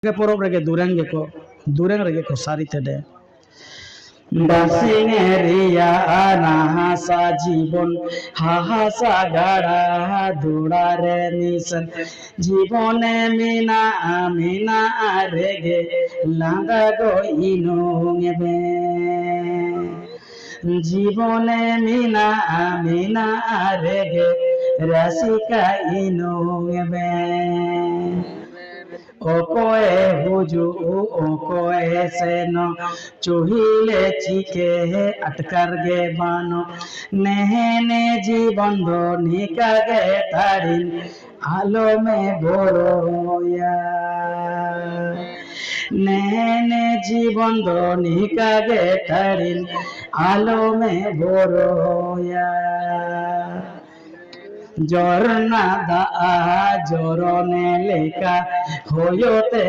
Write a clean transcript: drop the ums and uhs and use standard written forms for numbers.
porok rege dureng rege ko sari tede দাসিংয়েরিয়া নাহাসা জীবন হাহাসা গাড়া দৌড়ারে mission জীবনে মিনা মিনা রেগে লাঙ্গা গো ইনুঙেবে জীবনে মিনা মিনা রেগে রাশিকা ইনুঙেবে ओकोए हुजू ओकोए सेनो चुहिले चिके अटकर गे बानो नेहने जीवंदो निकागे तारिन आलो में बोरोया नेहने जीवंदो निकागे तारिन आलो में बोरोया জরনা দা জরনে লেখা হইতে